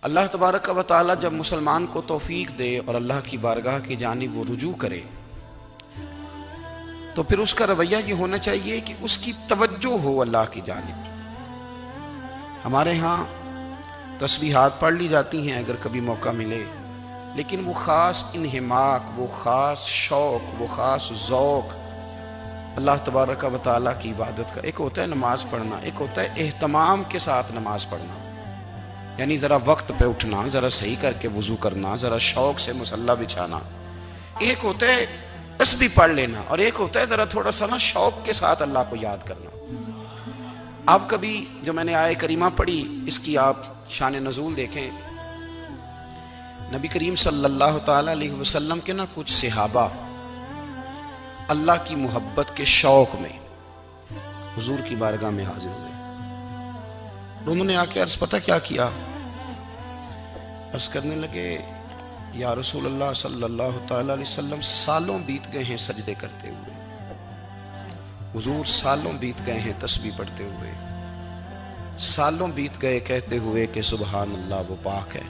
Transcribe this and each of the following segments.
اللہ تبارک و تعالی جب مسلمان کو توفیق دے اور اللہ کی بارگاہ کی جانب وہ رجوع کرے تو پھر اس کا رویہ یہ ہونا چاہیے کہ اس کی توجہ ہو اللہ کی جانب کی۔ ہمارے ہاں تسبیحات پڑھ لی جاتی ہیں اگر کبھی موقع ملے، لیکن وہ خاص انہماک، وہ خاص شوق، وہ خاص ذوق اللہ تبارک و تعالیٰ کی عبادت کا، ایک ہوتا ہے نماز پڑھنا، ایک ہوتا ہے اہتمام کے ساتھ نماز پڑھنا، یعنی ذرا وقت پہ اٹھنا، ذرا صحیح کر کے وضو کرنا، ذرا شوق سے مصلی بچھانا۔ ایک ہوتا ہے تسبیح پڑھ لینا، اور ایک ہوتا ہے ذرا تھوڑا سا نا شوق کے ساتھ اللہ کو یاد کرنا۔ آپ کبھی جو میں نے آیہ کریمہ پڑھی اس کی آپ شان نزول دیکھیں، نبی کریم صلی اللہ تعالیٰ علیہ وسلم کے نا کچھ صحابہ اللہ کی محبت کے شوق میں حضور کی بارگاہ میں حاضر ہوئے، اور انہوں نے آ کے عرض پتہ کیا کیا، عرض کرنے لگے یا رسول اللہ صلی اللہ تعالیٰ علیہ وسلم سالوں بیت گئے ہیں سجدے کرتے ہوئے، حضور سالوں بیت گئے ہیں تسبیح پڑھتے ہوئے، سالوں بیت گئے کہتے ہوئے کہ سبحان اللہ وہ پاک ہے،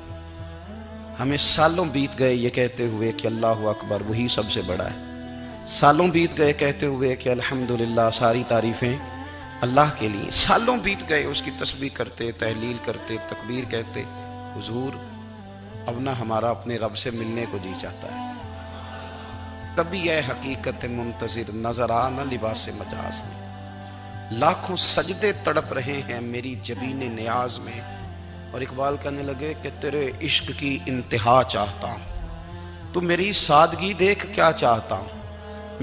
ہمیں سالوں بیت گئے یہ کہتے ہوئے کہ اللہ اکبر وہی سب سے بڑا ہے، سالوں بیت گئے کہتے ہوئے کہ الحمدللہ ساری تعریفیں اللہ کے لیے، سالوں بیت گئے اس کی تسبیح کرتے، تحلیل کرتے، تکبیر کہتے۔ حضور اب نہ ہمارا اپنے رب سے ملنے کو جی چاہتا ہے، تبھی یہ حقیقت منتظر نظر آنا لباس مجاز میں، لاکھوں سجدے تڑپ رہے ہیں میری جبین نیاز میں، اور اقبال کہنے لگے کہ تیرے عشق کی انتہا چاہتا ہوں، تو میری سادگی دیکھ کیا چاہتا ہوں،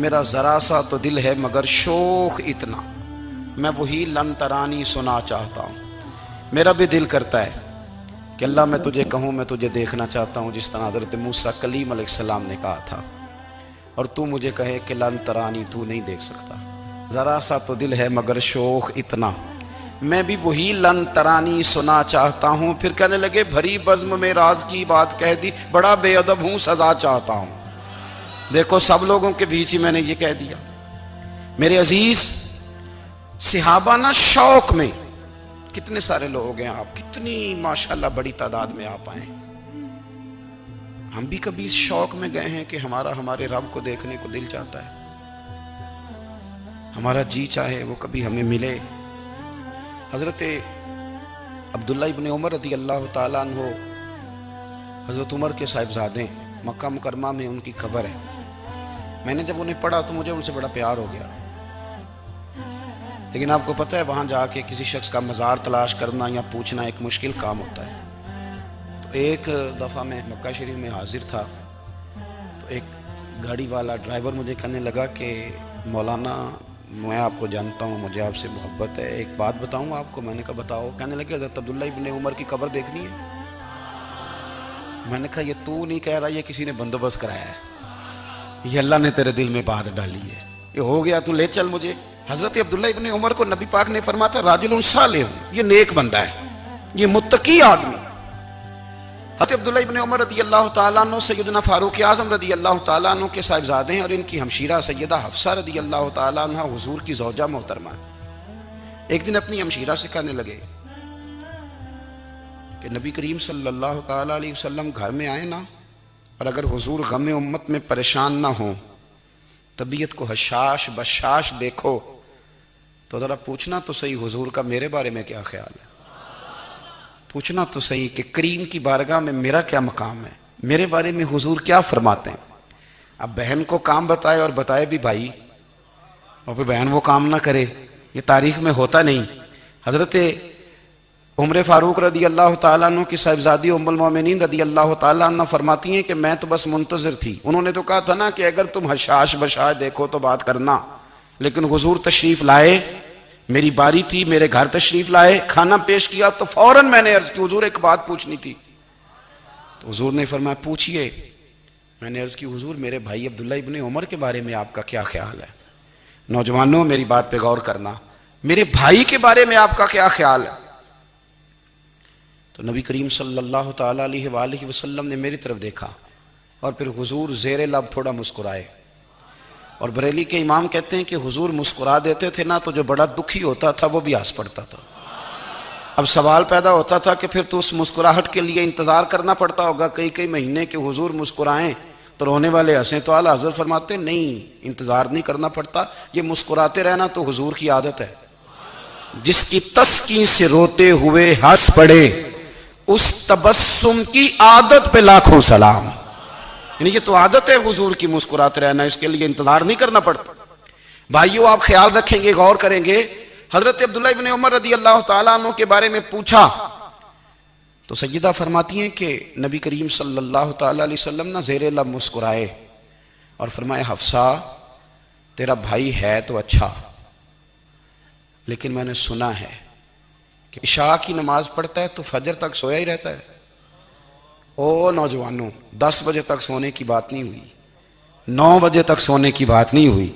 میرا ذرا سا تو دل ہے مگر شوق اتنا، میں وہی لن ترانی سنا چاہتا ہوں۔ میرا بھی دل کرتا ہے کہ اللہ میں تجھے کہوں میں تجھے دیکھنا چاہتا ہوں، جس طرح حضرت موسیٰ کلیم علیہ السلام نے کہا تھا، اور تو مجھے کہے کہ لن ترانی تو نہیں دیکھ سکتا، ذرا سا تو دل ہے مگر شوق اتنا، میں بھی وہی لن ترانی سنا چاہتا ہوں۔ پھر کہنے لگے بھری بزم میں راز کی بات کہہ دی، بڑا بے ادب ہوں سزا چاہتا ہوں۔ دیکھو سب لوگوں کے بیچ ہی میں نے یہ کہہ دیا۔ میرے عزیز صحابہ نا شوق میں، کتنے سارے لوگ ہیں آپ، کتنی ماشاءاللہ بڑی تعداد میں آپ آئیں، ہم بھی کبھی اس شوق میں گئے ہیں کہ ہمارے رب کو دیکھنے کو دل چاہتا ہے، ہمارا جی چاہے وہ کبھی ہمیں ملے۔ حضرت عبداللہ ابن عمر رضی اللہ تعالیٰ عنہ حضرت عمر کے صاحبزادے، مکہ مکرمہ میں ان کی قبر ہے، میں نے جب انہیں پڑھا تو مجھے ان سے بڑا پیار ہو گیا، لیکن آپ کو پتہ ہے وہاں جا کے کسی شخص کا مزار تلاش کرنا یا پوچھنا ایک مشکل کام ہوتا ہے۔ تو ایک دفعہ میں مکہ شریف میں حاضر تھا، تو ایک گاڑی والا ڈرائیور مجھے کہنے لگا کہ مولانا میں آپ کو جانتا ہوں، مجھے آپ سے محبت ہے، ایک بات بتاؤں آپ کو۔ میں نے کہا بتاؤ۔ کہنے لگے حضرت عبداللہ ابن عمر کی قبر دیکھنی ہے۔ میں نے کہا یہ تو نہیں کہہ رہا، یہ کسی نے بندوبست کرایا ہے، یہ اللہ نے تیرے دل میں بات ڈالی ہے، یہ ہو گیا، تو لے چل مجھے۔ حضرت عبداللہ ابن عمر کو نبی پاک نے فرمایا تھا راجل صالح، یہ نیک بندہ ہے، یہ متقی آدمی۔ حضرت عبداللہ ابن عمر رضی اللہ تعالیٰ عنہ سیدنا فاروق اعظم رضی اللہ تعالیٰ عنہ کے صاحبزادے ہیں، اور ان کی ہمشیرہ سیدہ حفصہ رضی اللہ تعالیٰ عنہ حضور کی زوجہ محترمہ۔ ایک دن اپنی ہمشیرہ سے کہنے لگے کہ نبی کریم صلی اللہ تعالیٰ علیہ وسلم گھر میں آئے نا، اور اگر حضور غم امت میں پریشان نہ ہوں، طبیعت کو حشاش بشاش دیکھو، تو ذرا پوچھنا تو صحیح حضور کا میرے بارے میں کیا خیال ہے، پوچھنا تو صحیح کہ کریم کی بارگاہ میں میرا کیا مقام ہے، میرے بارے میں حضور کیا فرماتے ہیں۔ اب بہن کو کام بتائے، اور بتائے بھی بھائی، اور پھر بہن وہ کام نہ کرے، یہ تاریخ میں ہوتا نہیں۔ حضرت عمر فاروق رضی اللہ تعالیٰ عنہ کی صاحبزادی ام المومنین رضی اللہ تعالیٰ عنہ فرماتی ہیں کہ میں تو بس منتظر تھی، انہوں نے تو کہا تھا نا کہ اگر تم حشاش بشاش دیکھو تو بات کرنا، لیکن حضور تشریف لائے، میری باری تھی، میرے گھر تشریف لائے، کھانا پیش کیا، تو فوراً میں نے عرض کی حضور ایک بات پوچھنی تھی۔ تو حضور نے فرمایا پوچھئے۔ میں نے عرض کی حضور میرے بھائی عبداللہ ابن عمر کے بارے میں آپ کا کیا خیال ہے؟ نوجوانوں میری بات پہ غور کرنا، میرے بھائی کے بارے میں آپ کا کیا خیال ہے؟ تو نبی کریم صلی اللہ تعالیٰ علیہ وآلہ وسلم نے میری طرف دیکھا، اور پھر حضور زیر لب تھوڑا مسکرائے، اور بریلی کے امام کہتے ہیں کہ حضور مسکرا دیتے تھے نا تو جو بڑا دکھی ہوتا تھا وہ بھی ہنس پڑتا تھا۔ اب سوال پیدا ہوتا تھا کہ پھر تو اس مسکراہٹ کے لیے انتظار کرنا پڑتا ہوگا کئی کئی مہینے کہ حضور مسکرائیں تو رونے والے ہنسیں، تو اعلیٰ حضرت فرماتے نہیں، انتظار نہیں کرنا پڑتا، یہ مسکراتے رہنا تو حضور کی عادت ہے۔ جس کی تسکین سے روتے ہوئے ہنس پڑے اس تبسم کی عادت پہ لاکھوں سلام۔ یعنی یہ تو عادت ہے حضور کی مسکراتے رہنا، اس کے لیے انتظار نہیں کرنا پڑتا۔ بھائیو آپ خیال رکھیں گے، غور کریں گے، حضرت عبداللہ ابن عمر رضی اللہ تعالیٰ عنہ کے بارے میں پوچھا تو سیدہ فرماتی ہیں کہ نبی کریم صلی اللہ تعالیٰ علیہ وسلم نہ زیر لب مسکرائے اور فرمائے حفصہ تیرا بھائی ہے تو اچھا، لیکن میں نے سنا ہے کہ عشاء کی نماز پڑھتا ہے تو فجر تک سویا ہی رہتا ہے۔ او نوجوانوں، 10 بجے تک سونے کی بات نہیں ہوئی، 9 بجے تک سونے کی بات نہیں ہوئی،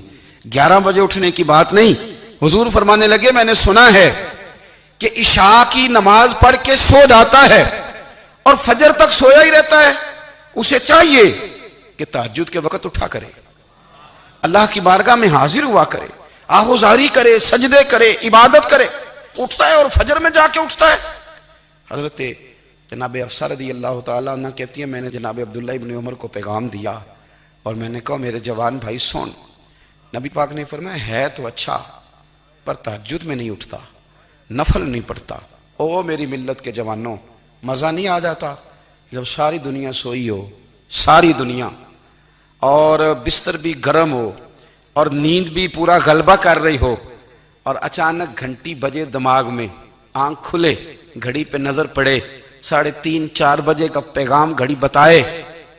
11 بجے اٹھنے کی بات نہیں۔ حضور فرمانے لگے میں نے سنا ہے کہ عشاء کی نماز پڑھ کے سو جاتا ہے اور فجر تک سویا ہی رہتا ہے، اسے چاہیے کہ تہجد کے وقت اٹھا کرے، اللہ کی بارگاہ میں حاضر ہوا کرے، آہوزاری کرے، سجدے کرے، عبادت کرے، اٹھتا ہے اور فجر میں جا کے اٹھتا ہے۔ حضرت جناب حفصہ رضی اللہ تعالیٰ عنہ کہتی ہیں میں نے جناب عبداللہ ابن عمر کو پیغام دیا اور میں نے کہا میرے جوان بھائی سن، نبی پاک نے فرمایا ہے تو اچھا پر تہجد میں نہیں اٹھتا، نفل نہیں پڑھتا۔ او میری ملت کے جوانوں، مزہ نہیں آ جاتا جب ساری دنیا سوئی ہو، ساری دنیا، اور بستر بھی گرم ہو اور نیند بھی پورا غلبہ کر رہی ہو، اور اچانک گھنٹی بجے دماغ میں، آنکھ کھلے، گھڑی پہ نظر پڑے، 3:30 4 بجے کا پیغام گھڑی بتائے،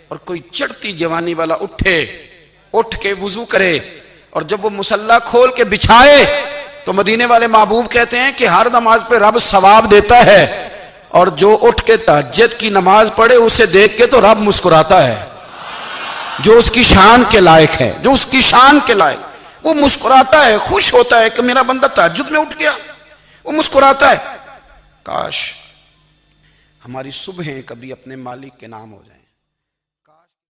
اور کوئی چڑھتی جوانی والا اٹھ کے وضو کرے، اور جب وہ مصلی کھول کے بچھائے تو مدینے والے محبوب کہتے ہیں کہ ہر نماز پہ رب ثواب دیتا ہے، اور جو اٹھ کے تہجد کی نماز پڑھے اسے دیکھ کے تو رب مسکراتا ہے، جو اس کی شان کے لائق ہے، جو اس کی شان کے لائق، وہ مسکراتا ہے، خوش ہوتا ہے کہ میرا بندہ تہجد میں اٹھ گیا، وہ مسکراتا ہے۔ کاش ہماری صبحیں کبھی اپنے مالک کے نام ہو جائیں۔